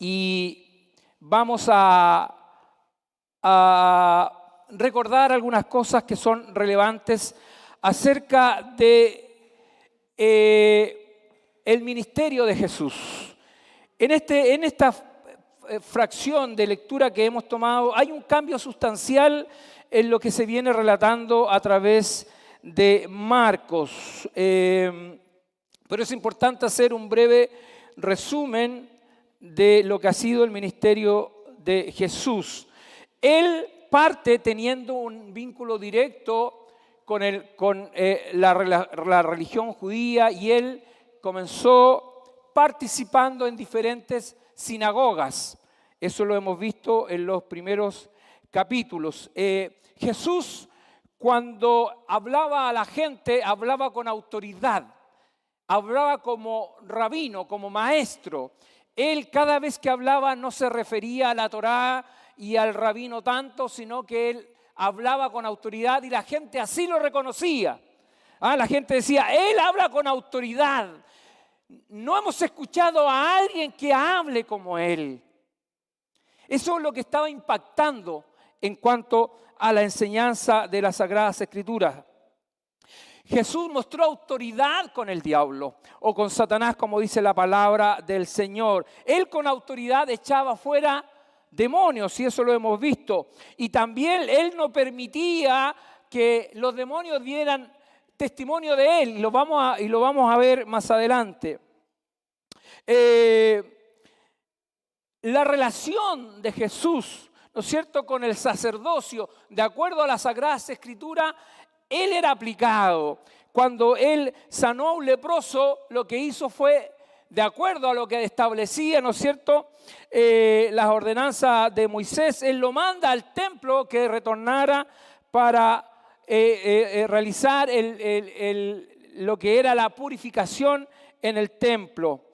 y vamos a recordar algunas cosas que son relevantes acerca de el ministerio de Jesús. En esta fracción de lectura que hemos tomado hay un cambio sustancial en lo que se viene relatando a través de Marcos. Pero es importante hacer un breve resumen de lo que ha sido el ministerio de Jesús. Él parte teniendo un vínculo directo con la religión judía, y él comenzó participando en diferentes sinagogas. Eso lo hemos visto en los primeros capítulos. Jesús, cuando hablaba a la gente, hablaba con autoridad, hablaba como rabino, como maestro. Él, cada vez que hablaba, no se refería a la Torá y al rabino tanto, sino que él hablaba con autoridad y la gente así lo reconocía. La gente decía, él habla con autoridad. No hemos escuchado a alguien que hable como él. Eso es lo que estaba impactando en cuanto a la enseñanza de las Sagradas Escrituras. Jesús mostró autoridad con el diablo, o con Satanás, como dice la palabra del Señor. Él con autoridad echaba fuera demonios, y eso lo hemos visto. Y también él no permitía que los demonios dieran testimonio de él, y lo vamos a ver más adelante. La relación de Jesús, ¿no es cierto?, con el sacerdocio, de acuerdo a las Sagradas Escrituras, él era aplicado. Cuando él sanó a un leproso, lo que hizo fue, de acuerdo a lo que establecía, ¿no es cierto?, las ordenanzas de Moisés, él lo manda al templo que retornara para realizar lo que era la purificación en el templo.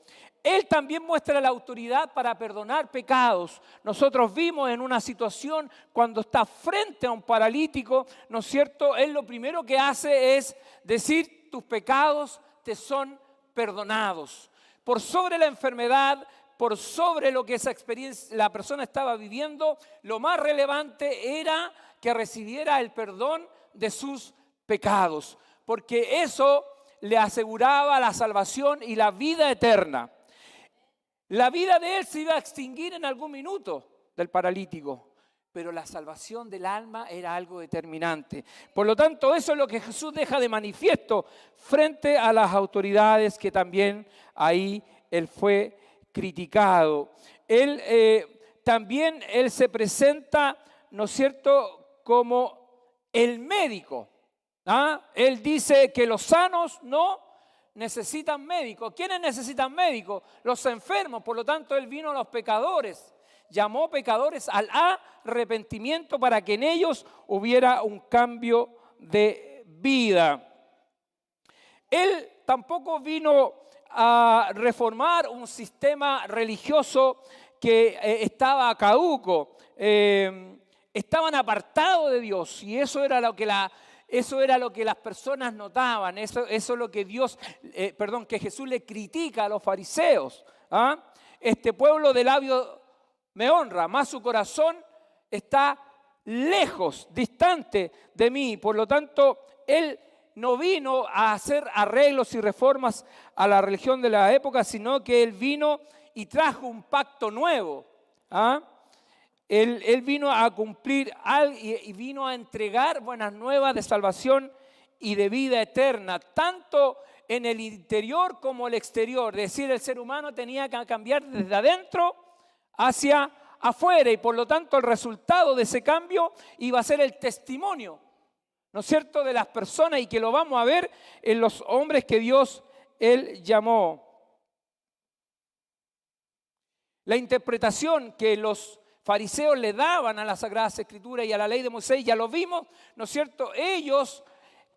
Él también muestra la autoridad para perdonar pecados. Nosotros vimos en una situación cuando está frente a un paralítico, ¿no es cierto? Él lo primero que hace es decir, tus pecados te son perdonados. Por sobre la enfermedad, por sobre lo que esa experiencia la persona estaba viviendo, lo más relevante era que recibiera el perdón de sus pecados, porque eso le aseguraba la salvación y la vida eterna. La vida de él se iba a extinguir en algún minuto, del paralítico, pero la salvación del alma era algo determinante. Por lo tanto, eso es lo que Jesús deja de manifiesto frente a las autoridades, que también ahí él fue criticado. También él se presenta, ¿no es cierto?, como el médico. Él dice que los sanos no necesitan médicos. ¿Quiénes necesitan médicos? Los enfermos. Por lo tanto, él vino a los pecadores. Llamó pecadores al arrepentimiento para que en ellos hubiera un cambio de vida. Él tampoco vino a reformar un sistema religioso que estaba caduco. Estaban apartados de Dios, y eso era lo que las personas notaban. Eso es lo que que Jesús le critica a los fariseos. Este pueblo de labios me honra, mas su corazón está lejos, distante de mí. Por lo tanto, él no vino a hacer arreglos y reformas a la religión de la época, sino que él vino y trajo un pacto nuevo. Él vino a cumplir y vino a entregar buenas nuevas de salvación y de vida eterna, tanto en el interior como el exterior. Es decir, el ser humano tenía que cambiar desde adentro hacia afuera, y por lo tanto el resultado de ese cambio iba a ser el testimonio, ¿no es cierto?, de las personas, y que lo vamos a ver en los hombres que Dios él llamó. La interpretación que los fariseos le daban a las Sagradas Escrituras y a la ley de Moisés, ya lo vimos, ¿no es cierto? Ellos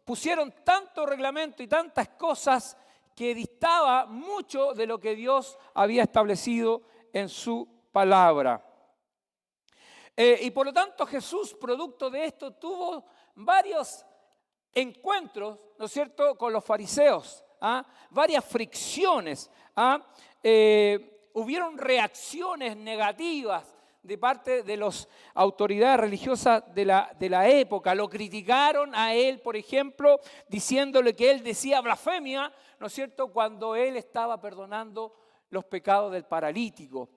pusieron tanto reglamento y tantas cosas que distaba mucho de lo que Dios había establecido en su palabra. Y por lo tanto Jesús, producto de esto, tuvo varios encuentros, ¿no es cierto?, con los fariseos, varias fricciones. hubieron reacciones negativas de parte de las autoridades religiosas de la época. Lo criticaron a él, por ejemplo, diciéndole que él decía blasfemia, ¿no es cierto?, cuando él estaba perdonando los pecados del paralítico.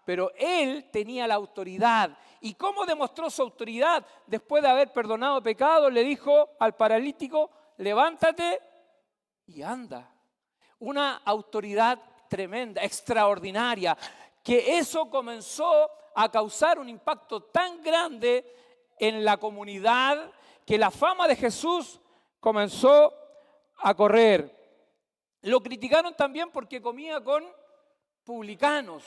Pero él tenía la autoridad. ¿Y cómo demostró su autoridad? Después de haber perdonado pecados, le dijo al paralítico, levántate y anda. Una autoridad tremenda, extraordinaria, que eso comenzó a causar un impacto tan grande en la comunidad que la fama de Jesús comenzó a correr. Lo criticaron también porque comía con publicanos.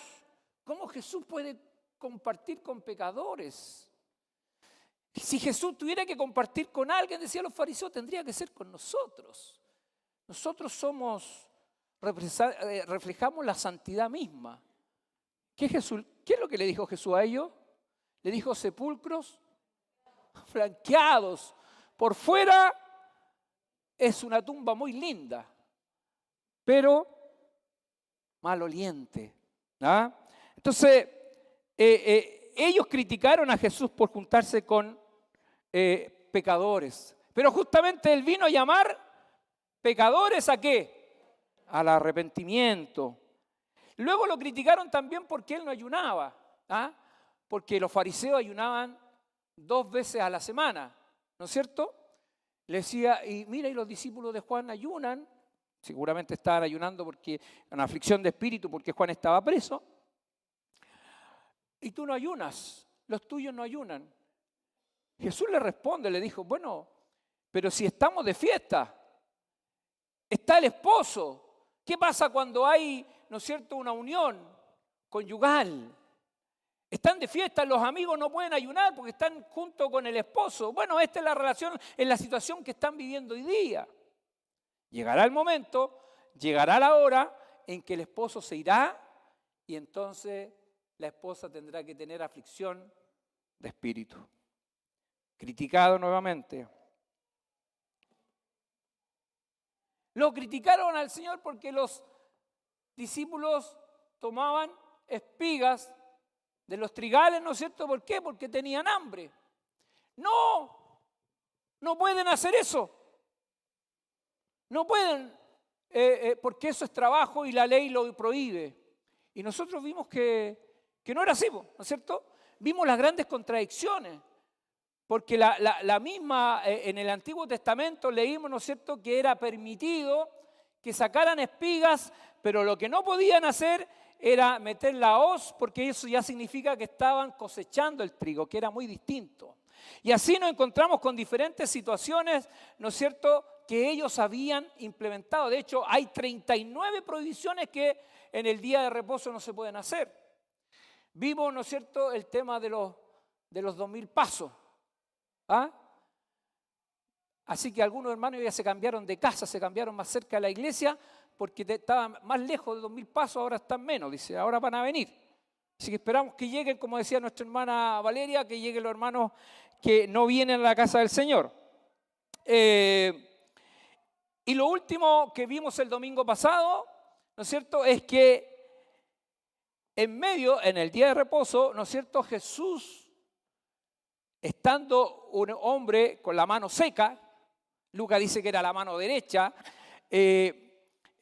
¿Cómo Jesús puede compartir con pecadores? Si Jesús tuviera que compartir con alguien, decían los fariseos, tendría que ser con nosotros. Nosotros reflejamos la santidad misma. ¿Qué es lo que le dijo Jesús a ellos? Le dijo sepulcros franqueados. Por fuera es una tumba muy linda, pero maloliente. Entonces, ellos criticaron a Jesús por juntarse con pecadores. Pero justamente Él vino a llamar pecadores ¿a qué? Al arrepentimiento. Luego lo criticaron también porque Él no ayunaba. Porque los fariseos ayunaban 2 veces a la semana, ¿no es cierto? Le decía, y mira, y los discípulos de Juan ayunan. Seguramente estaban ayunando porque en aflicción de espíritu, porque Juan estaba preso. Y tú no ayunas, los tuyos no ayunan. Jesús le responde, le dijo, bueno, pero si estamos de fiesta, está el esposo. ¿Qué pasa cuando hay, no es cierto, una unión conyugal? Están de fiesta, los amigos no pueden ayunar porque están junto con el esposo. Bueno, esta es la relación, es la situación que están viviendo hoy día. Llegará el momento, llegará la hora en que el esposo se irá y entonces la esposa tendrá que tener aflicción de espíritu. Criticado nuevamente. Lo criticaron al Señor porque los discípulos tomaban espigas de los trigales, ¿no es cierto? ¿Por qué? Porque tenían hambre. No pueden hacer eso. No pueden, porque eso es trabajo y la ley lo prohíbe. Y nosotros vimos que no era así, ¿no es cierto? Vimos las grandes contradicciones. Porque la misma, en el Antiguo Testamento leímos, ¿no es cierto?, que era permitido que sacaran espigas, pero lo que no podían hacer era meter la hoz, porque eso ya significa que estaban cosechando el trigo, que era muy distinto. Y así nos encontramos con diferentes situaciones, ¿no es cierto?, que ellos habían implementado. De hecho, hay 39 prohibiciones que en el día de reposo no se pueden hacer. Vimos, ¿no es cierto?, el tema de los 2000 pasos. Así que algunos hermanos ya se cambiaron de casa, se cambiaron más cerca de la iglesia porque estaban más lejos de 2000 pasos, ahora están menos, dice, ahora van a venir. Así que esperamos que lleguen, como decía nuestra hermana Valeria, que lleguen los hermanos que no vienen a la casa del Señor. Y lo último que vimos el domingo pasado, ¿no es cierto?, es que en el día de reposo, ¿no es cierto?, Jesús, estando un hombre con la mano seca, Lucas dice que era la mano derecha,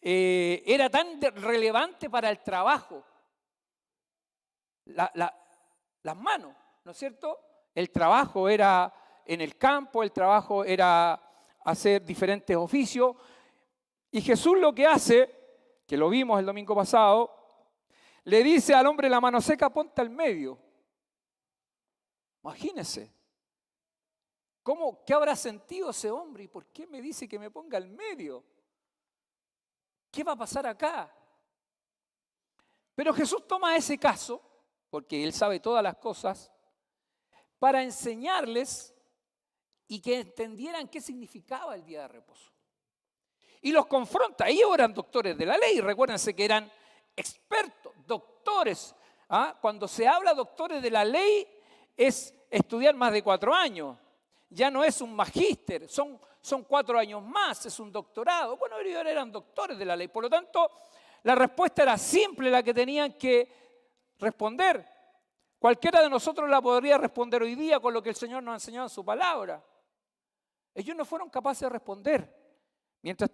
era tan relevante para el trabajo, las manos, ¿no es cierto? El trabajo era en el campo, el trabajo era hacer diferentes oficios, y Jesús lo que hace, que lo vimos el domingo pasado, le dice al hombre la mano seca, ponte al medio. Imagínense, ¿qué habrá sentido ese hombre? ¿Y por qué me dice que me ponga al medio? ¿Qué va a pasar acá? Pero Jesús toma ese caso, porque Él sabe todas las cosas, para enseñarles y que entendieran qué significaba el día de reposo. Y los confronta. Ellos eran doctores de la ley, recuérdense que eran expertos, doctores. Cuando se habla doctores de la ley, es estudiar más de 4 años. Ya no es un magíster, son 4 años más, es un doctorado. Bueno, ellos eran doctores de la ley. Por lo tanto, La respuesta era simple, la que tenían que responder. Cualquiera de nosotros la podría responder hoy día con lo que el Señor nos ha enseñado en su palabra. Ellos no fueron capaces de responder. Mientras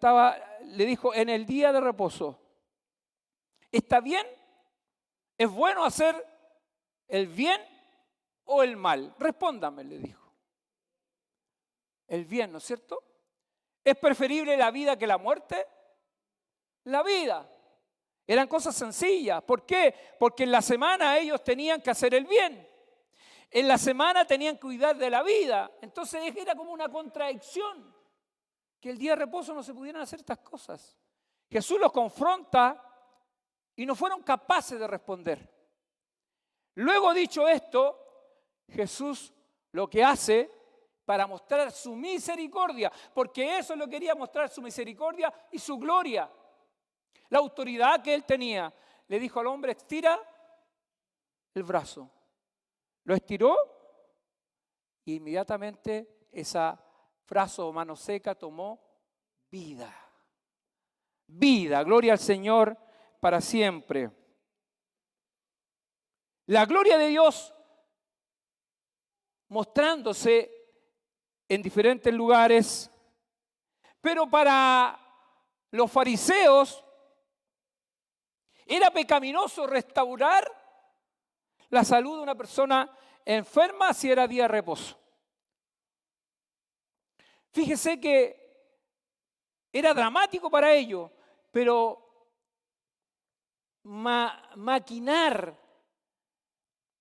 le dijo, en el día de reposo, ¿está bien? ¿Es bueno hacer el bien o el mal? Respóndame, le dijo. El bien, ¿no es cierto? ¿Es preferible la vida que la muerte? La vida. Eran cosas sencillas. ¿Por qué? Porque en la semana ellos tenían que hacer el bien. En la semana tenían que cuidar de la vida. Entonces era como una contradicción. Que el día de reposo no se pudieran hacer estas cosas. Jesús los confronta y no fueron capaces de responder. Luego, dicho esto, Jesús lo que hace para mostrar su misericordia, porque eso lo quería mostrar, su misericordia y su gloria. La autoridad que él tenía, le dijo al hombre, estira el brazo. Lo estiró y inmediatamente esa brazo o mano seca tomó vida. Vida, gloria al Señor para siempre. La gloria de Dios mostrándose en diferentes lugares, pero para los fariseos era pecaminoso restaurar la salud de una persona enferma si era día de reposo. Fíjese que era dramático para ellos, pero maquinar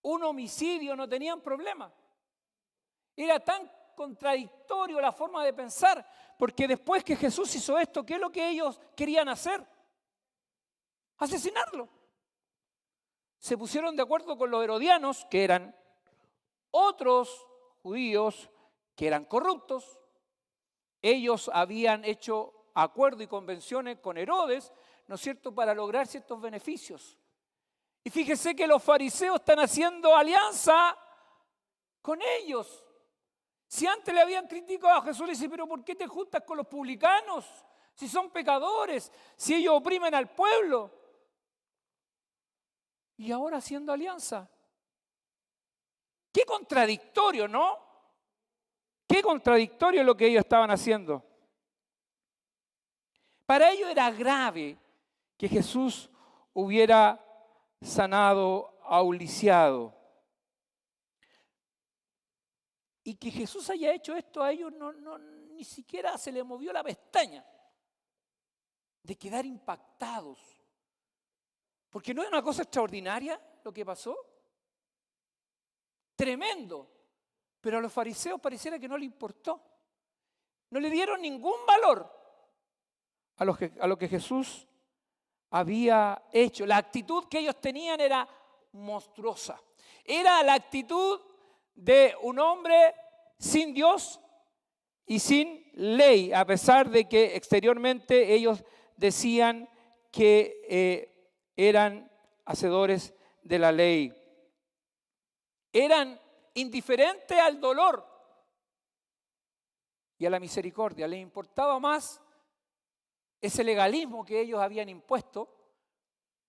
un homicidio no tenían problema. Era tan contradictorio la forma de pensar, porque después que Jesús hizo esto, ¿qué es lo que ellos querían hacer? Asesinarlo. Se pusieron de acuerdo con los herodianos, que eran otros judíos que eran corruptos. Ellos habían hecho acuerdos y convenciones con Herodes, ¿no es cierto?, para lograr ciertos beneficios. Y fíjese que los fariseos están haciendo alianza con ellos. Si antes le habían criticado a Jesús, le dice, pero ¿por qué te juntas con los publicanos? Si son pecadores, si ellos oprimen al pueblo. Y ahora haciendo alianza. Qué contradictorio, ¿no? Qué contradictorio lo que ellos estaban haciendo. Para ellos era grave que Jesús hubiera sanado a un lisiado. Y que Jesús haya hecho esto a ellos ni siquiera se les movió la pestaña de quedar impactados. Porque no es una cosa extraordinaria lo que pasó. Tremendo. Pero a los fariseos pareciera que no le importó. No le dieron ningún valor a lo que Jesús había hecho. La actitud que ellos tenían era monstruosa. Era la actitud de un hombre sin Dios y sin ley, a pesar de que exteriormente ellos decían que eran hacedores de la ley. Eran indiferentes al dolor y a la misericordia. Les importaba más ese legalismo que ellos habían impuesto,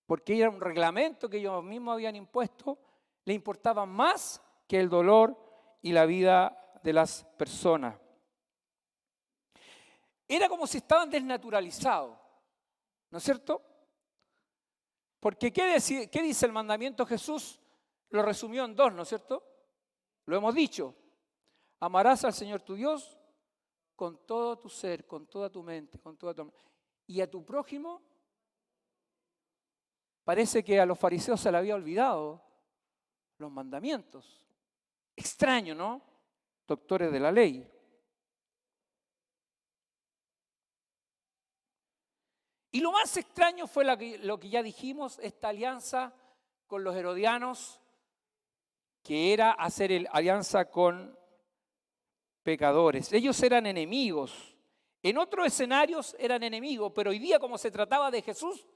porque era un reglamento que ellos mismos habían impuesto, les importaba más que el dolor y la vida de las personas. Era como si estaban desnaturalizados, ¿no es cierto? Porque ¿qué dice el mandamiento Jesús? Lo resumió en dos, ¿no es cierto? Lo hemos dicho. Amarás al Señor tu Dios con todo tu ser, con toda tu mente, con toda tu alma. Y a tu prójimo, parece que a los fariseos se le había olvidado los mandamientos. Extraño, ¿no? Doctores de la ley. Y lo más extraño fue lo que ya dijimos, esta alianza con los herodianos, que era hacer alianza con pecadores. Ellos eran enemigos. En otros escenarios eran enemigos, pero hoy día, como se trataba de Jesús,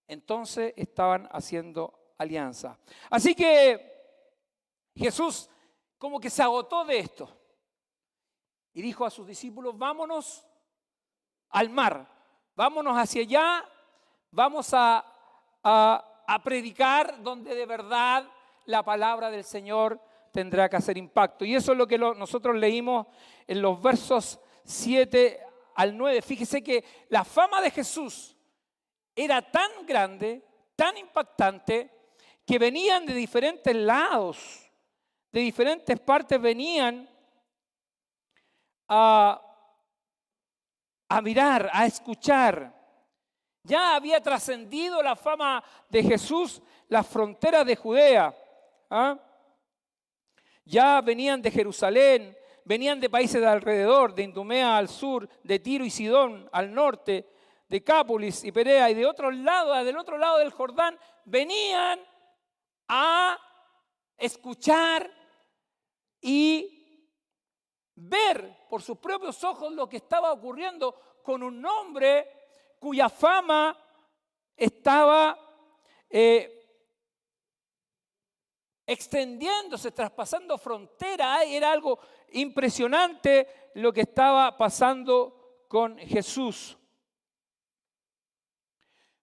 entonces estaban haciendo alianza. Así que Jesús como que se agotó de esto y dijo a sus discípulos, vámonos al mar, vámonos hacia allá vamos a predicar donde de verdad la palabra del Señor tendrá que hacer impacto. Y eso es lo que nosotros leímos en los versos 7 al 9. Fíjese que la fama de Jesús era tan grande, tan impactante, que venían de diferentes lados, de diferentes partes venían a mirar, a escuchar. Ya había trascendido la fama de Jesús las fronteras de Judea. Ya venían de Jerusalén, venían de países de alrededor, de Idumea al sur, de Tiro y Sidón al norte, de Cápolis y Perea, y de otro lado, del otro lado del Jordán, venían a escuchar y ver por sus propios ojos lo que estaba ocurriendo con un hombre cuya fama estaba extendiéndose, traspasando fronteras. Era algo impresionante lo que estaba pasando con Jesús.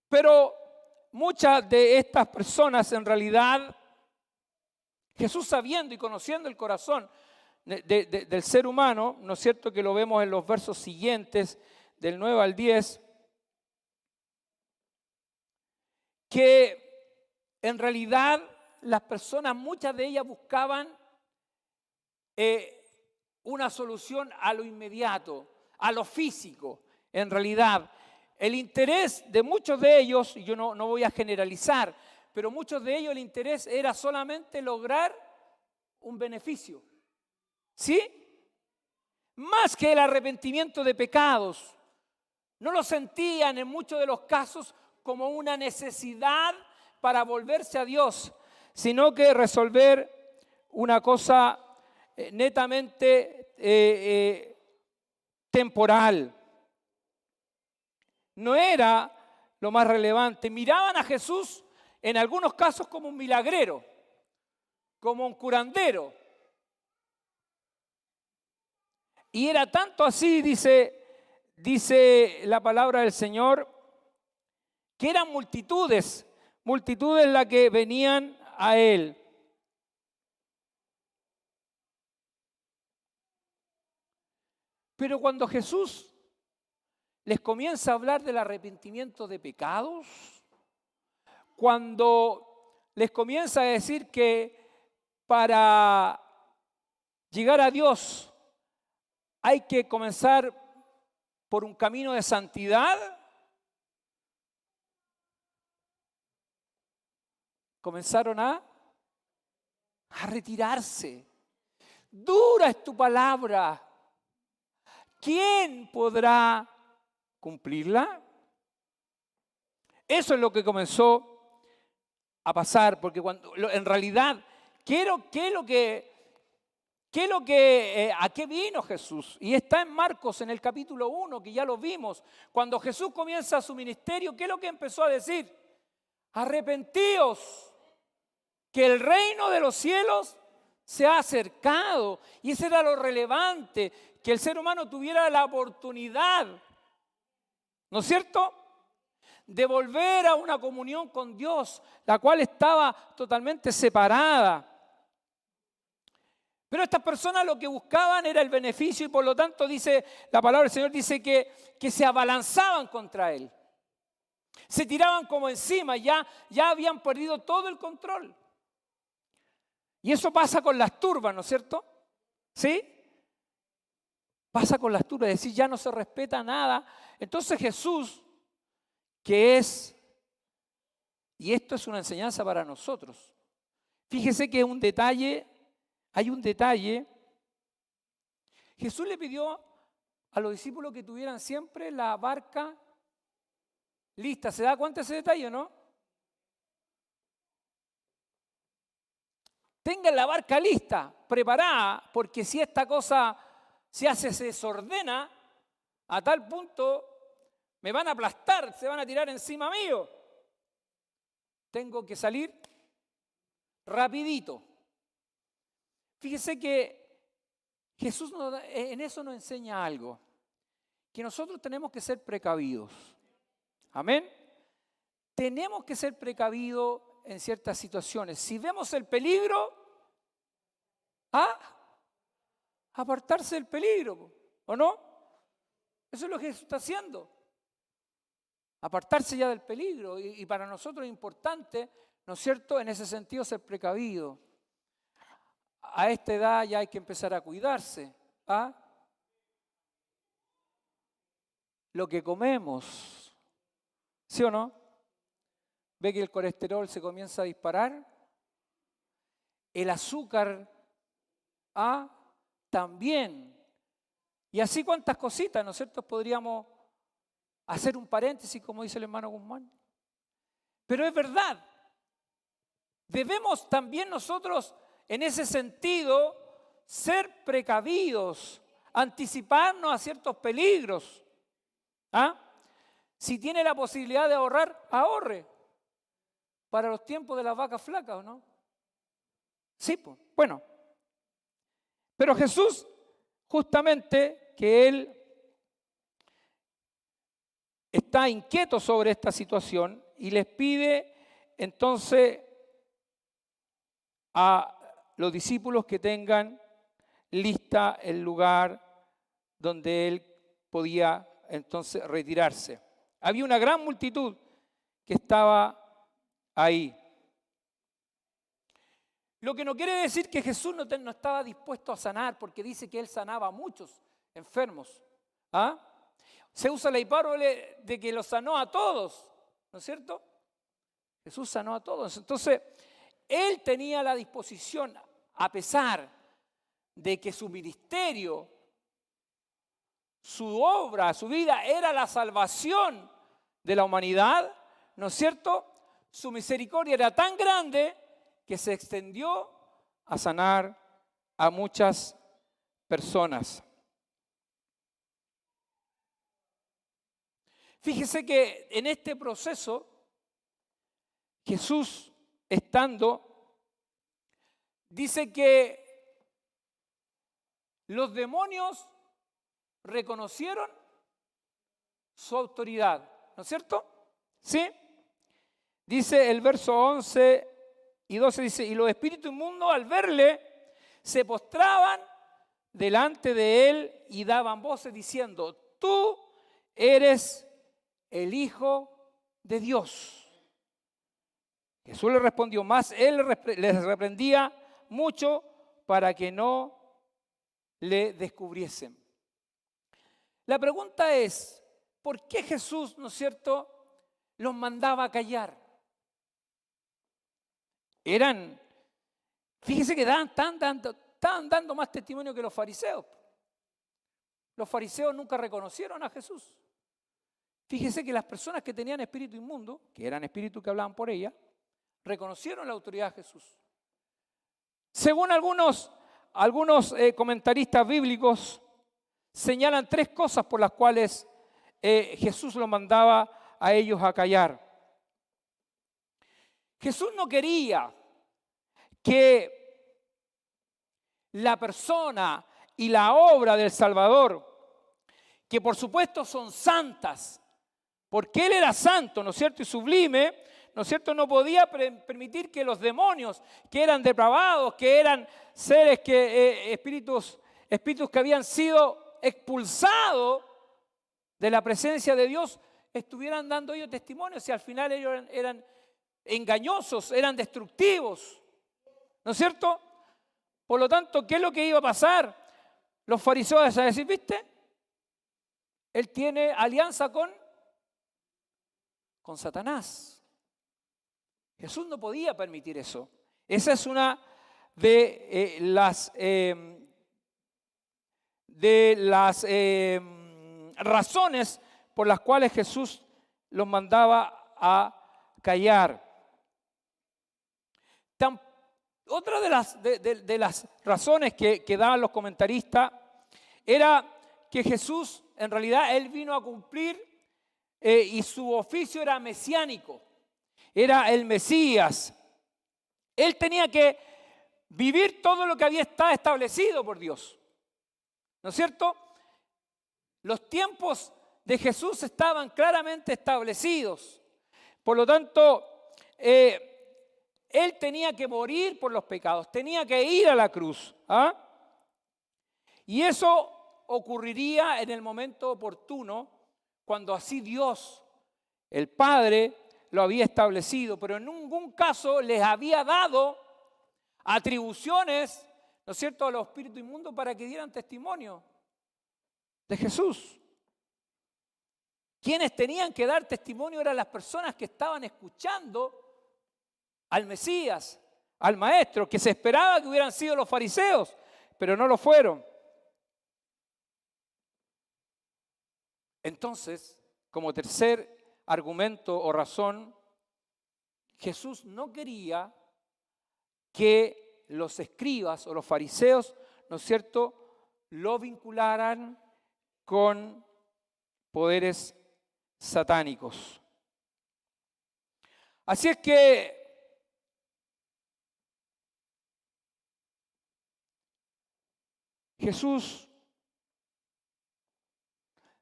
Pero muchas de estas personas, en realidad, Jesús, sabiendo y conociendo el corazón del ser humano, ¿no es cierto?, que lo vemos en los versos siguientes, del 9 al 10, que en realidad las personas, muchas de ellas buscaban una solución a lo inmediato, a lo físico. En realidad, el interés de muchos de ellos, y yo no voy a generalizar, pero muchos de ellos el interés era solamente lograr un beneficio. ¿Sí? Más que el arrepentimiento de pecados. No lo sentían en muchos de los casos como una necesidad para volverse a Dios, sino que resolver una cosa netamente temporal. No era lo más relevante. Miraban a Jesús en algunos casos como un milagrero, como un curandero. Y era tanto así, dice la palabra del Señor, que eran multitudes las que venían a Él. Pero cuando Jesús les comienza a hablar del arrepentimiento de pecados, cuando les comienza a decir que para llegar a Dios hay que comenzar por un camino de santidad, comenzaron a retirarse. Dura es tu palabra. ¿Quién podrá cumplirla? Eso es lo que comenzó a pasar, porque cuando en realidad, ¿a qué vino Jesús? Y está en Marcos, en el capítulo 1, que ya lo vimos. Cuando Jesús comienza su ministerio, ¿qué es lo que empezó a decir? Arrepentíos, que el reino de los cielos se ha acercado. Y eso era lo relevante, que el ser humano tuviera la oportunidad, ¿no es cierto?, de volver a una comunión con Dios, la cual estaba totalmente separada. Pero estas personas lo que buscaban era el beneficio y por lo tanto dice la palabra del Señor, dice que se abalanzaban contra Él. Se tiraban como encima, ya habían perdido todo el control. Y eso pasa con las turbas, ¿no es cierto? ¿Sí? Pasa con las turbas, es decir, ya no se respeta nada. Entonces Jesús, que es, y esto es una enseñanza para nosotros, fíjese que hay un detalle. Jesús le pidió a los discípulos que tuvieran siempre la barca lista. ¿Se da cuenta ese detalle o no? Tengan la barca lista, preparada, porque si esta cosa se desordena, a tal punto me van a aplastar, se van a tirar encima mío. Tengo que salir rapidito. Fíjese que Jesús en eso nos enseña algo, que nosotros tenemos que ser precavidos. Amén. tenemos que ser precavidos en ciertas situaciones. Si vemos el peligro, apartarse del peligro, ¿o no? Eso es lo que Jesús está haciendo. Apartarse ya del peligro. Y para nosotros es importante, ¿no es cierto?, en ese sentido ser precavido. A esta edad ya hay que empezar a cuidarse. Lo que comemos, ¿sí o no? Ve que el colesterol se comienza a disparar. El azúcar, también. Y así cuantas cositas, ¿no es cierto? Podríamos hacer un paréntesis, como dice el hermano Guzmán. Pero es verdad. Debemos también nosotros, en ese sentido, ser precavidos, anticiparnos a ciertos peligros. Si tiene la posibilidad de ahorrar, ahorre. Para los tiempos de las vacas flacas, ¿o no? Sí, pues. Bueno. Pero Jesús, justamente, que Él está inquieto sobre esta situación y les pide entonces a los discípulos que tengan lista el lugar donde Él podía entonces retirarse. Había una gran multitud que estaba ahí. Lo que no quiere decir que Jesús no estaba dispuesto a sanar, porque dice que Él sanaba a muchos enfermos. Se usa la hipérbole de que los sanó a todos, ¿no es cierto? Jesús sanó a todos. Entonces, Él tenía la disposición, a pesar de que su ministerio, su obra, su vida era la salvación de la humanidad, ¿no es cierto? Su misericordia era tan grande que se extendió a sanar a muchas personas. Fíjese que en este proceso, Jesús estando, dice que los demonios reconocieron su autoridad, ¿no es cierto? ¿Sí? Dice el verso 11 y 12, dice, y los espíritus inmundos al verle se postraban delante de él y daban voces diciendo, tú eres el Hijo de Dios. Jesús le respondió, más él les reprendía mucho para que no le descubriesen. La pregunta es, ¿por qué Jesús, ¿no es cierto?, los mandaba a callar? Fíjese que estaban dando más testimonio que los fariseos. Los fariseos nunca reconocieron a Jesús. Fíjese que las personas que tenían espíritu inmundo, que eran espíritus que hablaban por ella, reconocieron la autoridad de Jesús. Según algunos comentaristas bíblicos, señalan 3 cosas por las cuales Jesús los mandaba a ellos a callar. Jesús no quería que la persona y la obra del Salvador, que por supuesto son santas, porque Él era santo, ¿no es cierto?, y sublime, ¿no es cierto?, no podía permitir que los demonios, que eran depravados, que eran seres, espíritus que habían sido expulsados de la presencia de Dios, estuvieran dando ellos testimonio, si al final ellos eran engañosos, eran destructivos, ¿no es cierto? Por lo tanto, ¿qué es lo que iba a pasar? Los fariseos a decir, ¿viste? Él tiene alianza con Satanás. Jesús no podía permitir eso. Esa es una de las razones por las cuales Jesús los mandaba a callar. Otra de las razones que daban los comentaristas era que Jesús, en realidad, Él vino a cumplir y su oficio era mesiánico, era el Mesías. Él tenía que vivir todo lo que había estado establecido por Dios, ¿no es cierto? Los tiempos de Jesús estaban claramente establecidos, Por lo tanto, Él tenía que morir por los pecados, tenía que ir a la cruz. Y eso ocurriría en el momento oportuno, cuando así Dios, el Padre, lo había establecido, pero en ningún caso les había dado atribuciones, ¿no es cierto?, a los espíritus inmundos para que dieran testimonio de Jesús. Quienes tenían que dar testimonio eran las personas que estaban escuchando al Mesías, al Maestro, que se esperaba que hubieran sido los fariseos, pero no lo fueron. Entonces, como tercer argumento o razón, Jesús no quería que los escribas o los fariseos, ¿no es cierto?, lo vincularan con poderes satánicos. Así es que Jesús,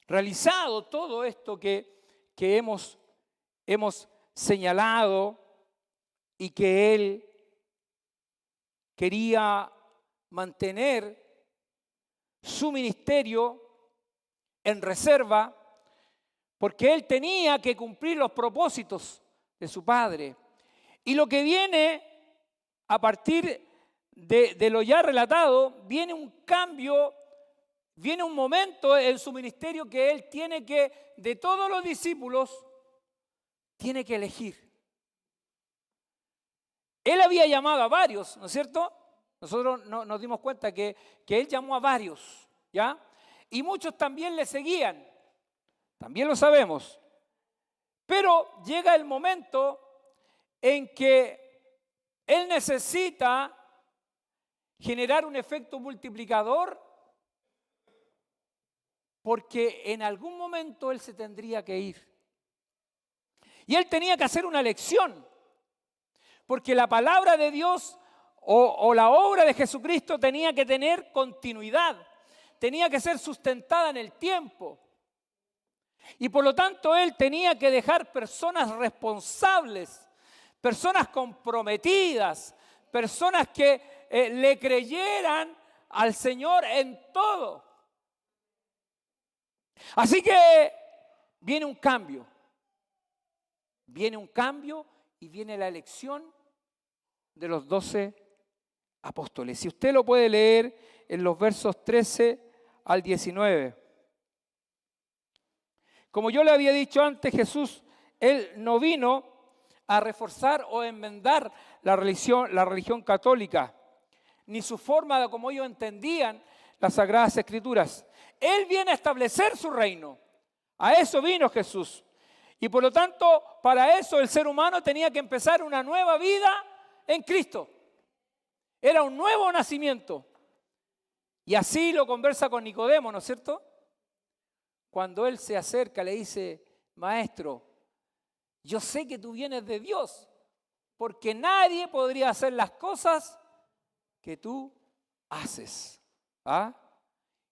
realizado todo esto que hemos señalado y que Él quería mantener su ministerio en reserva, porque Él tenía que cumplir los propósitos de su Padre. Y lo que viene a partir de lo ya relatado, viene un cambio, viene un momento en su ministerio que Él tiene que, de todos los discípulos, tiene que elegir. Él había llamado a varios, ¿no es cierto? Nosotros nos dimos cuenta que Él llamó a varios, ¿ya? Y muchos también le seguían, también lo sabemos. Pero llega el momento en que Él necesita generar un efecto multiplicador, porque en algún momento Él se tendría que ir. Y Él tenía que hacer una elección, porque la palabra de Dios o la obra de Jesucristo tenía que tener continuidad, tenía que ser sustentada en el tiempo. Y por lo tanto Él tenía que dejar personas responsables, personas comprometidas, personas que le creyeran al Señor en todo. Así que viene un cambio y viene la elección de los 12 apóstoles. Si usted lo puede leer en los versos 13 al 19. Como yo le había dicho antes, Jesús, Él no vino a reforzar o enmendar la religión católica, ni su forma de como ellos entendían las Sagradas Escrituras. Él viene a establecer su reino. A eso vino Jesús. Y por lo tanto, para eso el ser humano tenía que empezar una nueva vida en Cristo. Era un nuevo nacimiento. Y así lo conversa con Nicodemo, ¿no es cierto? Cuando él se acerca, le dice: Maestro, yo sé que tú vienes de Dios, porque nadie podría hacer las cosas que tú haces.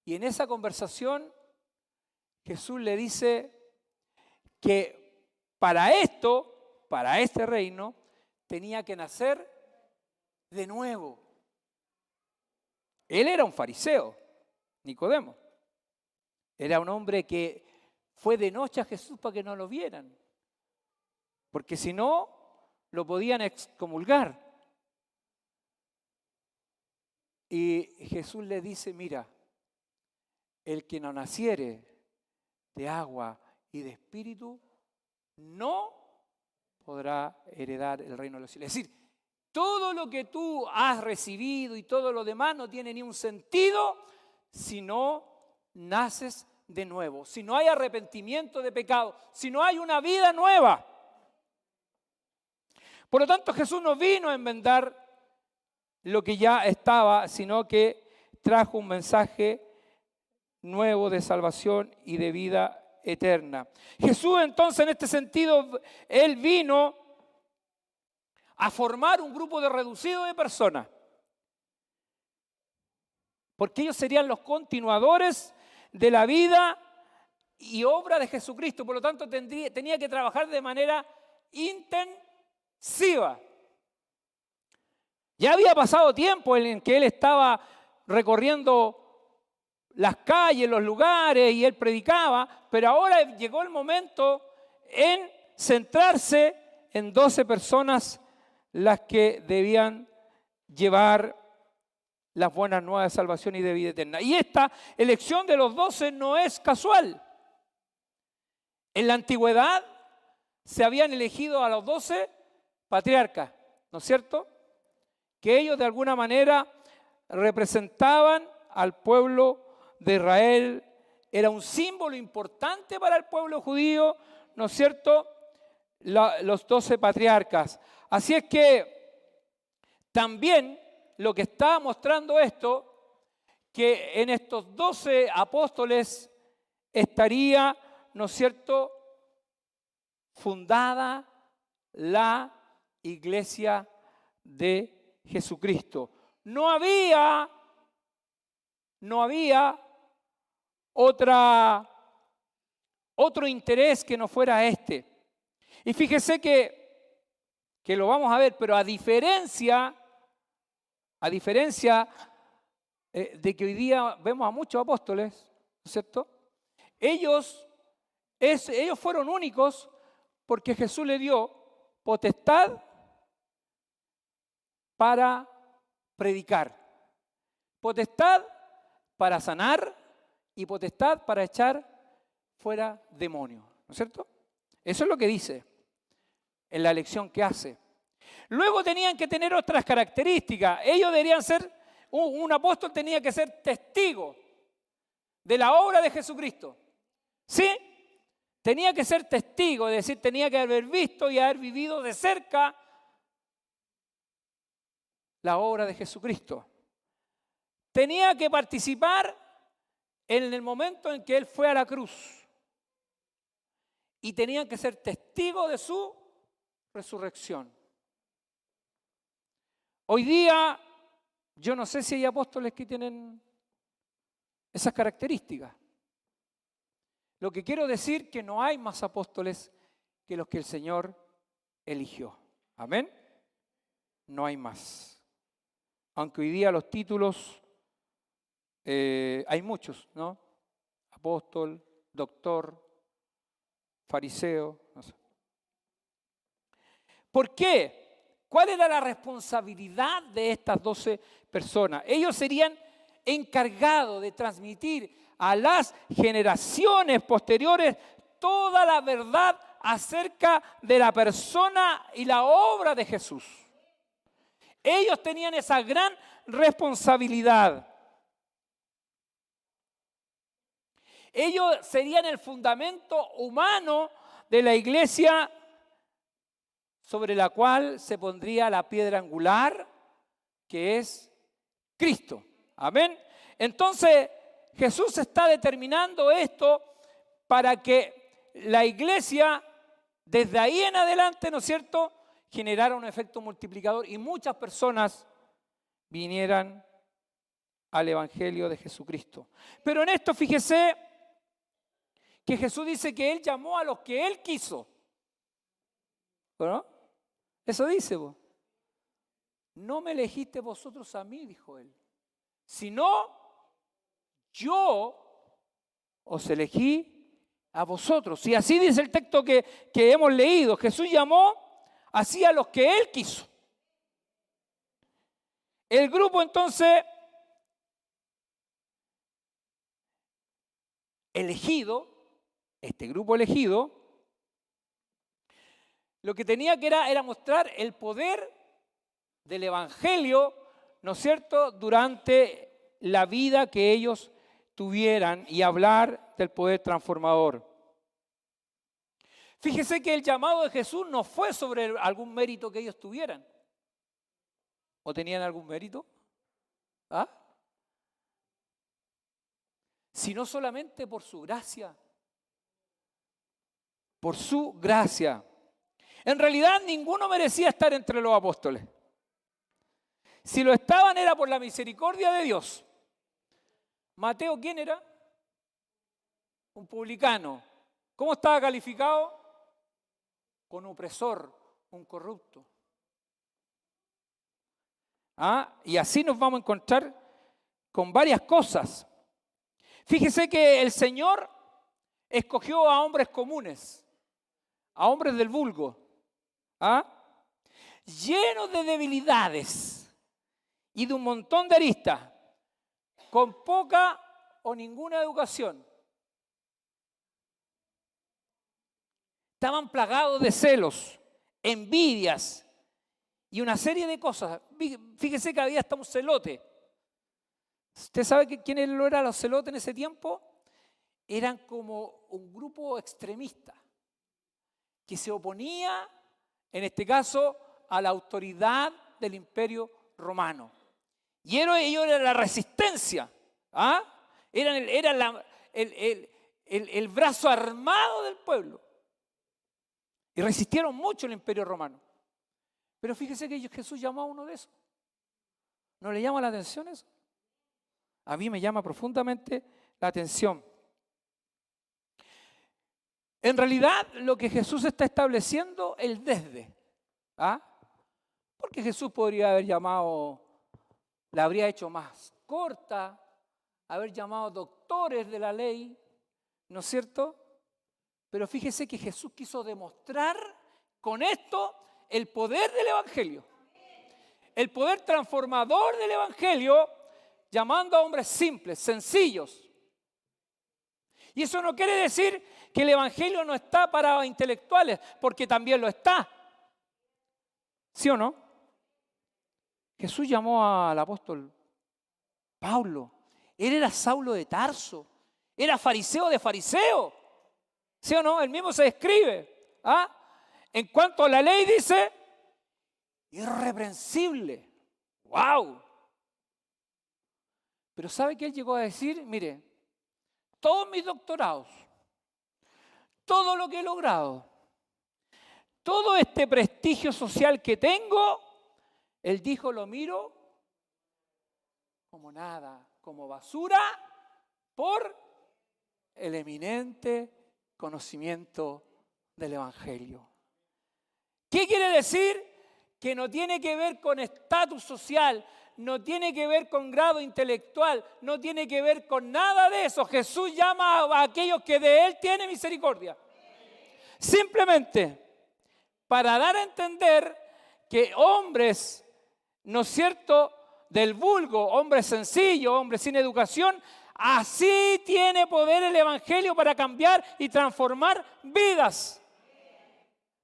Y en esa conversación, Jesús le dice que para este reino, tenía que nacer de nuevo. Él era un fariseo, Nicodemo. Era un hombre que fue de noche a Jesús para que no lo vieran, porque si no, lo podían excomulgar. Y Jesús le dice: mira, el que no naciere de agua y de espíritu no podrá heredar el reino de los cielos. Es decir, todo lo que tú has recibido y todo lo demás no tiene ni un sentido si no naces de nuevo, si no hay arrepentimiento de pecado, si no hay una vida nueva. Por lo tanto, Jesús no vino a enmendar lo que ya estaba, sino que trajo un mensaje nuevo de salvación y de vida eterna. Jesús, entonces, en este sentido, Él vino a formar un grupo reducido de personas, porque ellos serían los continuadores de la vida y obra de Jesucristo. Por lo tanto, tenía que trabajar de manera intensiva. Ya había pasado tiempo en que él estaba recorriendo las calles, los lugares, y él predicaba, pero ahora llegó el momento en centrarse en 12 personas las que debían llevar las buenas nuevas de salvación y de vida eterna. Y esta elección de los 12 no es casual. En la antigüedad se habían elegido a los 12 patriarcas, ¿no es cierto? Que ellos de alguna manera representaban al pueblo de Israel, era un símbolo importante para el pueblo judío, ¿no es cierto? Los 12 patriarcas. Así es que también lo que está mostrando esto, que en estos 12 apóstoles estaría, ¿no es cierto?, fundada la iglesia de Jesucristo. No había otro interés que no fuera este. Y fíjese que lo vamos a ver, pero a diferencia de que hoy día vemos a muchos apóstoles, ¿no es cierto? Ellos fueron únicos porque Jesús le dio potestad para predicar, potestad para sanar y potestad para echar fuera demonios, ¿no es cierto? Eso es lo que dice en la lección que hace. Luego tenían que tener otras características. Ellos deberían ser, un apóstol tenía que ser testigo de la obra de Jesucristo. ¿Sí? Tenía que ser testigo, es decir, tenía que haber visto y haber vivido de cerca la obra de Jesucristo. Tenía que participar en el momento en que Él fue a la cruz. Y tenían que ser testigos de su resurrección. Hoy día, yo no sé si hay apóstoles que tienen esas características. Lo que quiero decir es que no hay más apóstoles que los que el Señor eligió. Amén. No hay más. Aunque hoy día los títulos, hay muchos, ¿no? Apóstol, doctor, fariseo, no sé. ¿Por qué? ¿Cuál era la responsabilidad de estas 12 personas? Ellos serían encargados de transmitir a las generaciones posteriores toda la verdad acerca de la persona y la obra de Jesús. Ellos tenían esa gran responsabilidad. Ellos serían el fundamento humano de la iglesia sobre la cual se pondría la piedra angular, que es Cristo. Amén. Entonces, Jesús está determinando esto para que la iglesia, desde ahí en adelante, ¿no es cierto?, generara un efecto multiplicador y muchas personas vinieran al Evangelio de Jesucristo. Pero en esto, fíjese que Jesús dice que Él llamó a los que Él quiso. ¿No? Eso dice vos. No me elegiste vosotros a mí, dijo Él, sino yo os elegí a vosotros. Y así dice el texto que hemos leído. Jesús llamó así a los que Él quiso. El grupo entonces elegido, este grupo elegido, lo que tenía que era mostrar el poder del Evangelio, ¿no es cierto?, durante la vida que ellos tuvieran y hablar del poder transformador. Fíjese que el llamado de Jesús no fue sobre algún mérito que ellos tuvieran. ¿O tenían algún mérito? ¿Ah? Sino solamente por su gracia. Por su gracia. En realidad ninguno merecía estar entre los apóstoles. Si lo estaban era por la misericordia de Dios. Mateo, ¿quién era? Un publicano. ¿Cómo estaba calificado? con opresor, un corrupto. Y así nos vamos a encontrar con varias cosas. Fíjese que el Señor escogió a hombres comunes, a hombres del vulgo, llenos de debilidades y de un montón de aristas, con poca o ninguna educación. Estaban plagados de celos, envidias y una serie de cosas. Fíjese que había hasta un celote. ¿Usted sabe quiénes eran los celotes en ese tiempo? Eran como un grupo extremista que se oponía, en este caso, a la autoridad del Imperio Romano. Y ellos eran la resistencia. Eran el brazo armado del pueblo. Y resistieron mucho el Imperio Romano. Pero fíjese que Jesús llamó a uno de esos. ¿No le llama la atención eso? A mí me llama profundamente la atención. En realidad, lo que Jesús está estableciendo es el desde. Porque Jesús podría haber llamado, la habría hecho más corta, haber llamado doctores de la ley, ¿no es cierto? Pero fíjese que Jesús quiso demostrar con esto el poder del Evangelio. El poder transformador del Evangelio, llamando a hombres simples, sencillos. Y eso no quiere decir que el Evangelio no está para intelectuales, porque también lo está. ¿Sí o no? Jesús llamó al apóstol Pablo. Él era Saulo de Tarso. Era fariseo de fariseo. ¿Sí o no? Él mismo se describe. En cuanto a la ley dice, irreprensible. ¡Wow! Pero ¿sabe qué él llegó a decir? Mire, todos mis doctorados, todo lo que he logrado, todo este prestigio social que tengo, él dijo, lo miro como nada, como basura, por el eminente conocimiento del Evangelio. ¿Qué quiere decir? Que no tiene que ver con estatus social, no tiene que ver con grado intelectual, no tiene que ver con nada de eso. Jesús llama a aquellos que de Él tiene misericordia. Simplemente para dar a entender que hombres, ¿no es cierto?, del vulgo, hombres sencillos, hombres sin educación, así tiene poder el Evangelio para cambiar y transformar vidas.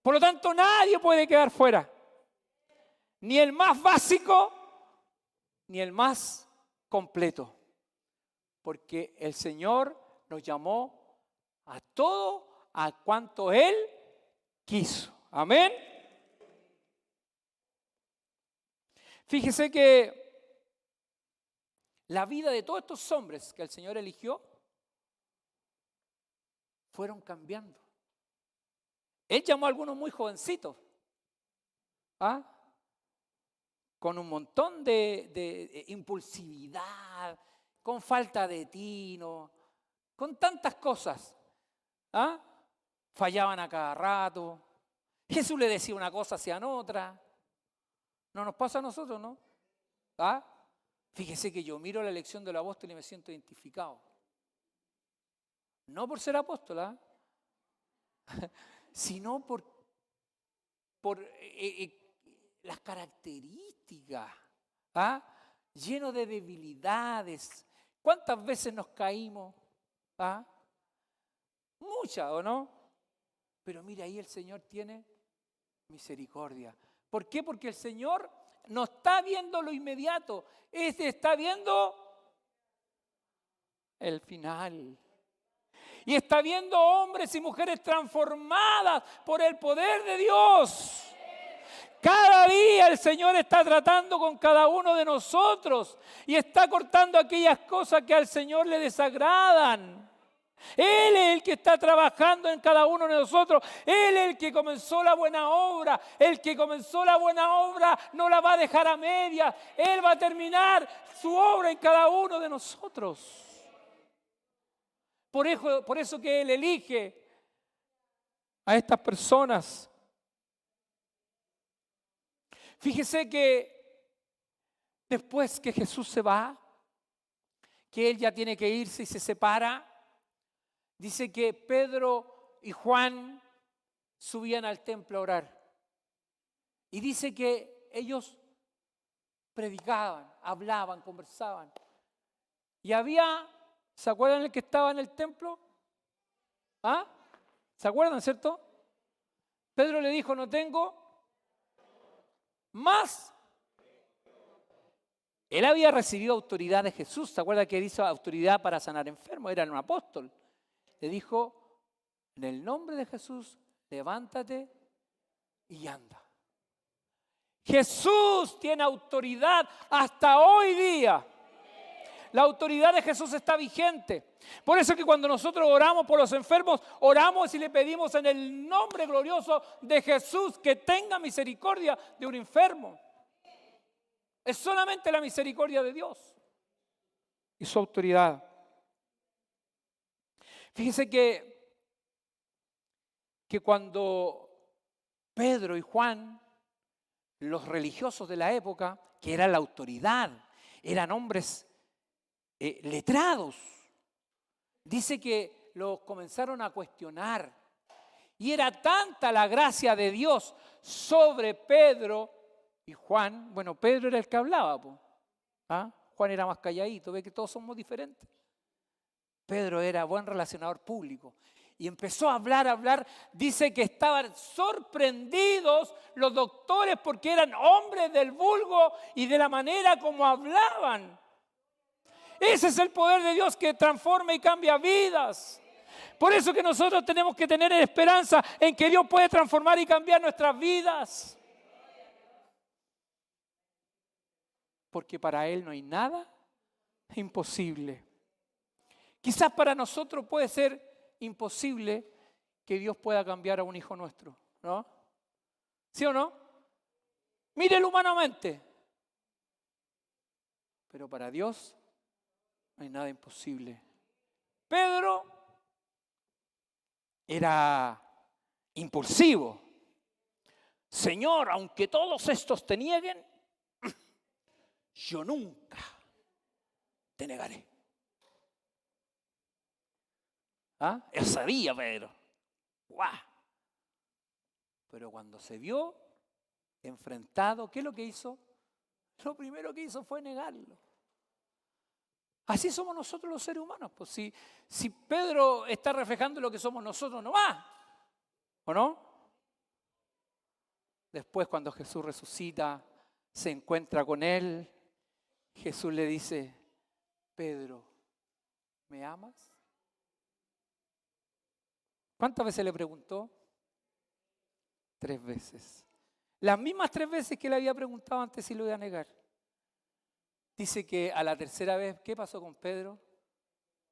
Por lo tanto, nadie puede quedar fuera. Ni el más básico, ni el más completo. Porque el Señor nos llamó a todo, a cuanto Él quiso. Amén. Fíjese que la vida de todos estos hombres que el Señor eligió fueron cambiando. Él llamó a algunos muy jovencitos, con un montón de impulsividad, con falta de tino, con tantas cosas. Fallaban a cada rato. Jesús le decía una cosa, hacían otra. No nos pasa a nosotros, ¿no? Fíjese que yo miro la elección del apóstol y me siento identificado. No por ser apóstol, sino por las características, lleno de debilidades. ¿Cuántas veces nos caímos? Muchas, ¿o no? Pero mire, ahí el Señor tiene misericordia. ¿Por qué? Porque el Señor no está viendo lo inmediato, está viendo el final. Y está viendo hombres y mujeres transformadas por el poder de Dios. Cada día el Señor está tratando con cada uno de nosotros y está cortando aquellas cosas que al Señor le desagradan. Él es el que está trabajando en cada uno de nosotros. Él es el que comenzó la buena obra. El que comenzó la buena obra no la va a dejar a medias. Él va a terminar su obra en cada uno de nosotros. Por eso que Él elige a estas personas Fíjese que después que Jesús se va, que Él ya tiene que irse y se separa, dice que Pedro y Juan subían al templo a orar. Y dice que ellos predicaban, hablaban, conversaban. Y había, ¿se acuerdan el que estaba en el templo? ¿Ah? ¿Se acuerdan, cierto? Pedro le dijo, no tengo más. Él había recibido autoridad de Jesús. ¿Se acuerdan que hizo autoridad para sanar enfermos? Era un apóstol. Le dijo, en el nombre de Jesús, levántate y anda. Jesús tiene autoridad hasta hoy día. La autoridad de Jesús está vigente. Por eso es que cuando nosotros oramos por los enfermos, oramos y le pedimos en el nombre glorioso de Jesús que tenga misericordia de un enfermo. Es solamente la misericordia de Dios y su autoridad. Fíjese que cuando Pedro y Juan, los religiosos de la época, que era la autoridad, eran hombres letrados, dice que los comenzaron a cuestionar. Y era tanta la gracia de Dios sobre Pedro y Juan. Bueno, Pedro era el que hablaba, ¿ah? Juan era más calladito. Ve que todos somos diferentes. Pedro era buen relacionador público. Y empezó a hablar. Dice que estaban sorprendidos los doctores porque eran hombres del vulgo y de la manera como hablaban. Ese es el poder de Dios que transforma y cambia vidas. Por eso que nosotros tenemos que tener esperanza en que Dios puede transformar y cambiar nuestras vidas. Porque para Él no hay nada imposible. Quizás para nosotros puede ser imposible que Dios pueda cambiar a un hijo nuestro, ¿no? ¿Sí o no? Mírelo humanamente. Pero para Dios no hay nada imposible. Pedro era impulsivo. Señor, aunque todos estos te nieguen, yo nunca te negaré. ¿Ah? Él sabía, Pedro. ¡Guau! Pero cuando se vio enfrentado, ¿qué es lo que hizo? Lo primero que hizo fue negarlo. Así somos nosotros los seres humanos. Pues si Pedro está reflejando lo que somos nosotros, no va. ¿O no? Después, cuando Jesús resucita, se encuentra con él. Jesús le dice, Pedro, ¿me amas? ¿Cuántas veces le preguntó? 3 veces. Las mismas 3 veces que le había preguntado antes si lo iba a negar. Dice que a la tercera vez, ¿qué pasó con Pedro?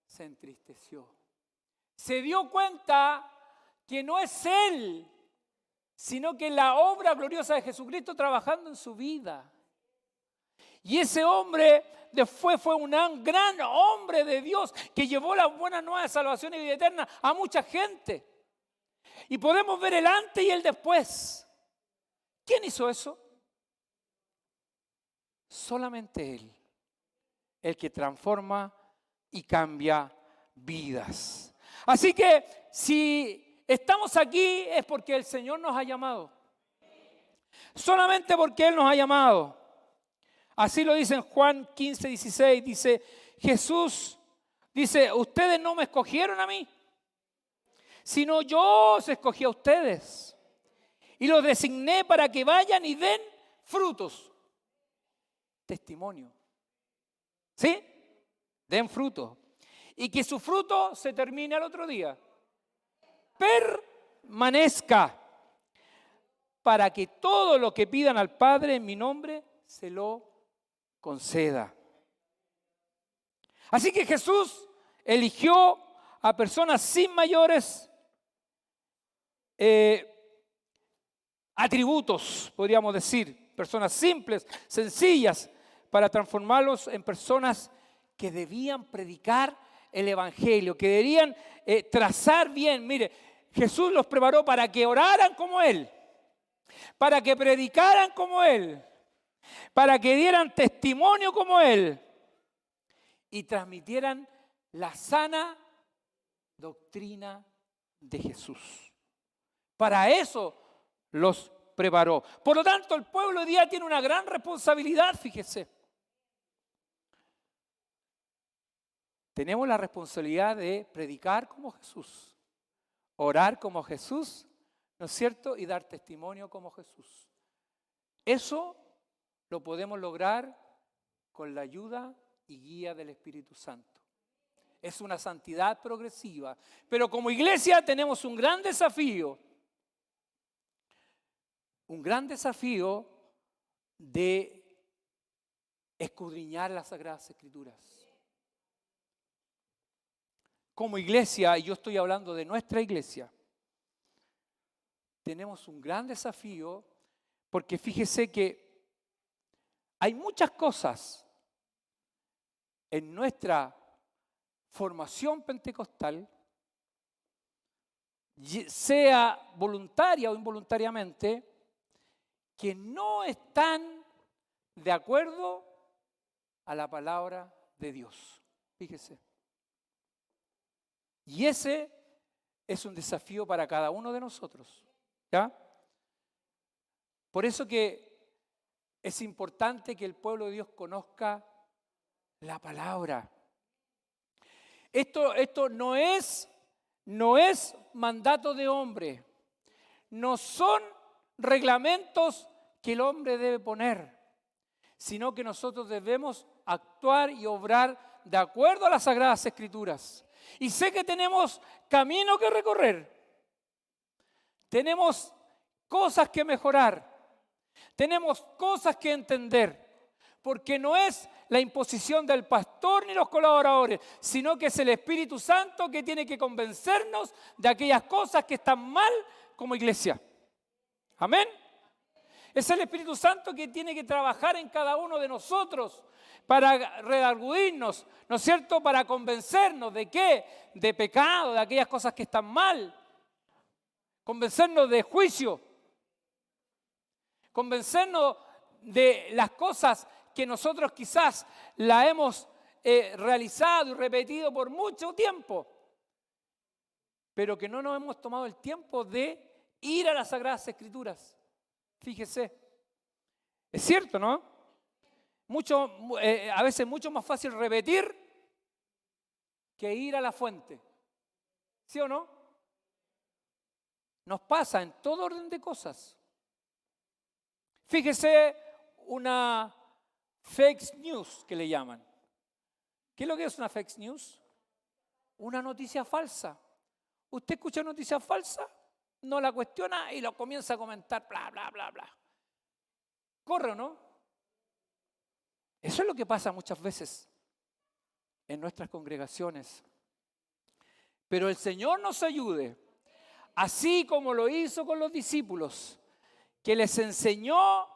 Se entristeció. Se dio cuenta que no es él, sino que la obra gloriosa de Jesucristo trabajando en su vida. Y ese hombre después fue un gran hombre de Dios que llevó la buena nueva de salvación y vida eterna a mucha gente. Y podemos ver el antes y el después. ¿Quién hizo eso? Solamente Él, el que transforma y cambia vidas. Así que si estamos aquí es porque el Señor nos ha llamado. Solamente porque Él nos ha llamado. Así lo dice en Juan 15, 16. Dice, Jesús dice, ustedes no me escogieron a mí, sino yo os escogí a ustedes. Y los designé para que vayan y den frutos. Testimonio. ¿Sí? Den fruto. Y que su fruto se termine al otro día. Permanezca. Para que todo lo que pidan al Padre en mi nombre se lo conceda. Así que Jesús eligió a personas sin mayores atributos, podríamos decir, personas simples, sencillas, para transformarlos en personas que debían predicar el Evangelio, que debían trazar bien. Mire, Jesús los preparó para que oraran como Él, para que predicaran como Él, para que dieran testimonio como Él y transmitieran la sana doctrina de Jesús. Para eso los preparó. Por lo tanto, el pueblo hoy día tiene una gran responsabilidad, fíjese. Tenemos la responsabilidad de predicar como Jesús, orar como Jesús, ¿no es cierto? Y dar testimonio como Jesús. Eso lo podemos lograr con la ayuda y guía del Espíritu Santo. Es una santidad progresiva. Pero como iglesia tenemos un gran desafío. Un gran desafío de escudriñar las Sagradas Escrituras. Como iglesia, y yo estoy hablando de nuestra iglesia, tenemos un gran desafío porque fíjese que hay muchas cosas en nuestra formación pentecostal, sea voluntaria o involuntariamente, que no están de acuerdo a la palabra de Dios. Fíjese. Y ese es un desafío para cada uno de nosotros. ¿Ya? Por eso que es importante que el pueblo de Dios conozca la palabra. Esto no es mandato de hombre. No son reglamentos que el hombre debe poner, sino que nosotros debemos actuar y obrar de acuerdo a las Sagradas Escrituras. Y sé que tenemos camino que recorrer, tenemos cosas que mejorar, tenemos cosas que entender, porque no es la imposición del pastor ni los colaboradores, sino que es el Espíritu Santo que tiene que convencernos de aquellas cosas que están mal como iglesia. Amén. Es el Espíritu Santo que tiene que trabajar en cada uno de nosotros para redarguirnos, ¿no es cierto? Para convencernos de qué, de pecado, de aquellas cosas que están mal. Convencernos de juicio. Convencernos de las cosas que nosotros quizás la hemos realizado y repetido por mucho tiempo, pero que no nos hemos tomado el tiempo de ir a las Sagradas Escrituras. Fíjese, es cierto, ¿no? A veces es mucho más fácil repetir que ir a la fuente. ¿Sí o no? Nos pasa en todo orden de cosas. Fíjese una fake news que le llaman. ¿Qué es lo que es una fake news? Una noticia falsa. ¿Usted escucha noticia falsa? No la cuestiona y lo comienza a comentar, bla, bla, bla, bla. ¿Corre o no? Eso es lo que pasa muchas veces en nuestras congregaciones. Pero el Señor nos ayude, así como lo hizo con los discípulos, que les enseñó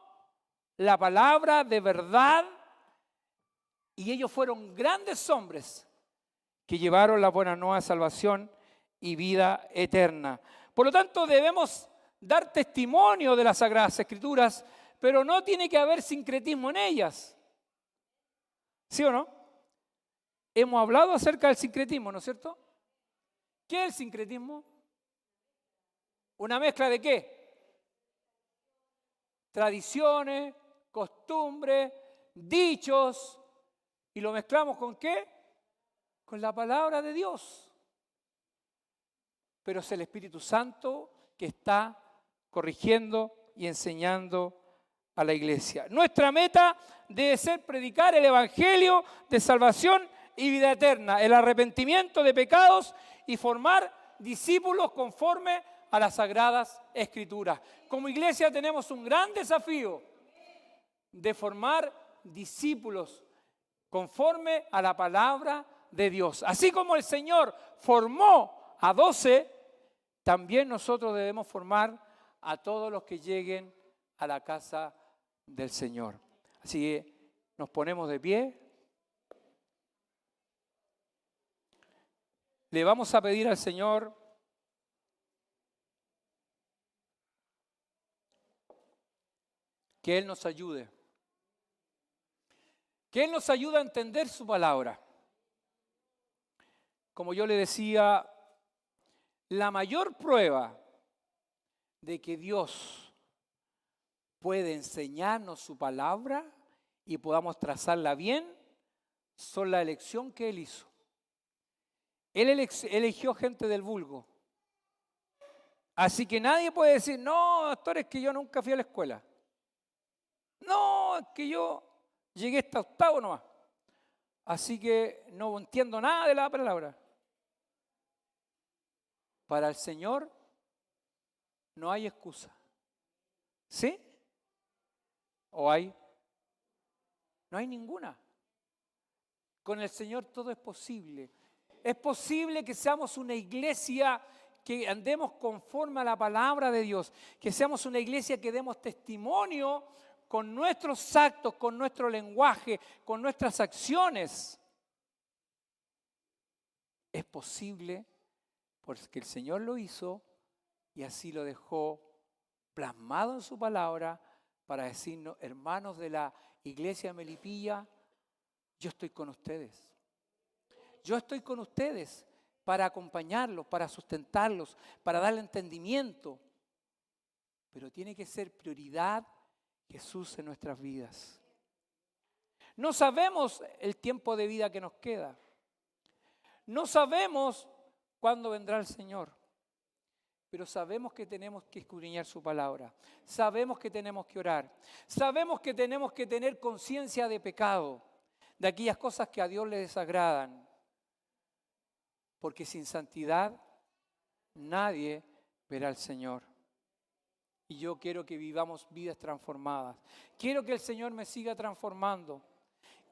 la palabra de verdad y ellos fueron grandes hombres que llevaron la buena nueva de salvación y vida eterna. Por lo tanto, debemos dar testimonio de las Sagradas Escrituras, pero no tiene que haber sincretismo en ellas. ¿Sí o no? Hemos hablado acerca del sincretismo, ¿no es cierto? ¿Qué es el sincretismo? ¿Una mezcla de qué? Tradiciones, costumbres, dichos. ¿Y lo mezclamos con qué? Con la palabra de Dios. Pero es el Espíritu Santo que está corrigiendo y enseñando a la iglesia. Nuestra meta debe ser predicar el evangelio de salvación y vida eterna, el arrepentimiento de pecados y formar discípulos conforme a las Sagradas Escrituras. Como iglesia tenemos un gran desafío de formar discípulos conforme a la palabra de Dios. Así como el Señor formó a 12, también nosotros debemos formar a todos los que lleguen a la casa del Señor. Así que nos ponemos de pie. Le vamos a pedir al Señor que Él nos ayude. Que Él nos ayude a entender su palabra. Como yo le decía, la mayor prueba de que Dios puede enseñarnos su palabra y podamos trazarla bien son la elección que Él hizo. Él eligió gente del vulgo. Así que nadie puede decir, no, pastor, es que yo nunca fui a la escuela. No, es que yo llegué hasta octavo nomás. Así que no entiendo nada de la palabra. Para el Señor no hay excusa. ¿Sí? ¿O hay? No hay ninguna. Con el Señor todo es posible. Es posible que seamos una iglesia que andemos conforme a la palabra de Dios, que seamos una iglesia que demos testimonio con nuestros actos, con nuestro lenguaje, con nuestras acciones. Es posible porque el Señor lo hizo y así lo dejó plasmado en su palabra para decirnos, hermanos de la iglesia de Melipilla, yo estoy con ustedes. Yo estoy con ustedes para acompañarlos, para sustentarlos, para darle entendimiento. Pero tiene que ser prioridad Jesús en nuestras vidas. No sabemos el tiempo de vida que nos queda. No sabemos cuándo vendrá el Señor. Pero sabemos que tenemos que escudriñar su palabra. Sabemos que tenemos que orar. Sabemos que tenemos que tener conciencia de pecado, de aquellas cosas que a Dios le desagradan. Porque sin santidad nadie verá al Señor. Y yo quiero que vivamos vidas transformadas. Quiero que el Señor me siga transformando.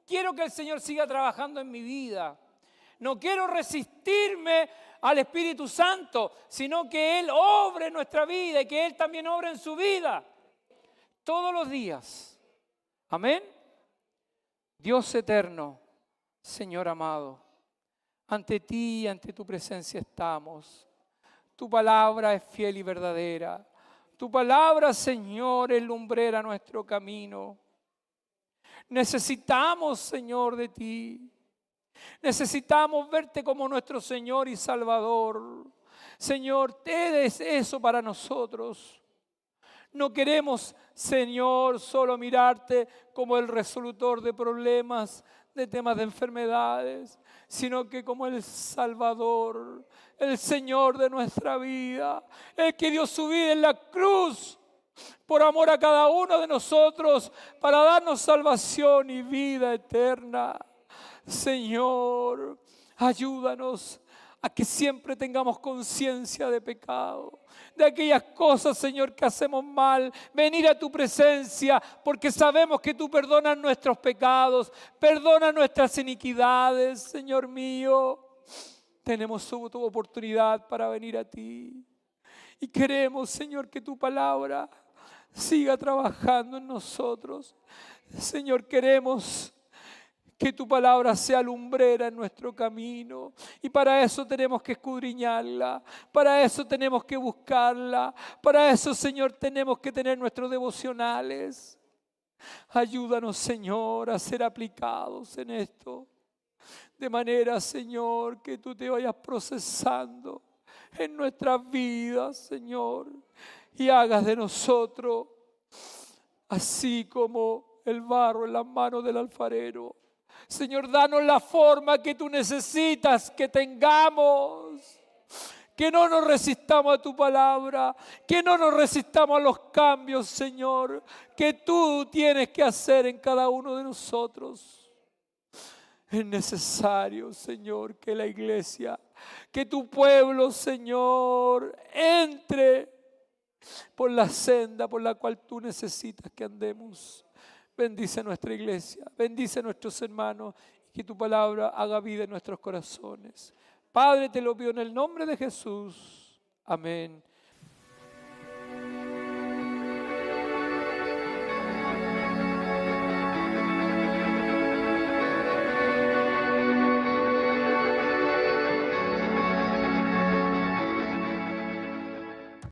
Quiero que el Señor siga trabajando en mi vida. No quiero resistirme al Espíritu Santo, sino que Él obre en nuestra vida y que Él también obre en su vida. Todos los días. Amén. Dios eterno, Señor amado, ante ti y ante tu presencia estamos. Tu palabra es fiel y verdadera. Tu palabra, Señor, es lumbrera nuestro camino. Necesitamos, Señor, de ti. Necesitamos verte como nuestro Señor y Salvador. Señor, eres eso para nosotros. No queremos, Señor, solo mirarte como el resolutor de problemas, de temas de enfermedades, sino que como el Salvador, el Señor de nuestra vida, el que dio su vida en la cruz por amor a cada uno de nosotros, para darnos salvación y vida eterna. Señor, ayúdanos a que siempre tengamos conciencia de pecado, de aquellas cosas, Señor, que hacemos mal, venir a tu presencia, porque sabemos que tú perdonas nuestros pecados, perdonas nuestras iniquidades, Señor mío. Tenemos tu oportunidad para venir a ti. Y queremos, Señor, que tu palabra siga trabajando en nosotros. Señor, queremos que tu palabra sea lumbrera en nuestro camino. Y para eso tenemos que escudriñarla. Para eso tenemos que buscarla. Para eso, Señor, tenemos que tener nuestros devocionales. Ayúdanos, Señor, a ser aplicados en esto. De manera, Señor, que tú te vayas procesando en nuestras vidas, Señor. Y hagas de nosotros así como el barro en las manos del alfarero. Señor, danos la forma que tú necesitas que tengamos. Que no nos resistamos a tu palabra. Que no nos resistamos a los cambios, Señor, que tú tienes que hacer en cada uno de nosotros. Es necesario, Señor, que la iglesia, que tu pueblo, Señor, entre por la senda por la cual tú necesitas que andemos. Bendice nuestra iglesia, bendice a nuestros hermanos y que tu palabra haga vida en nuestros corazones. Padre, te lo pido en el nombre de Jesús. Amén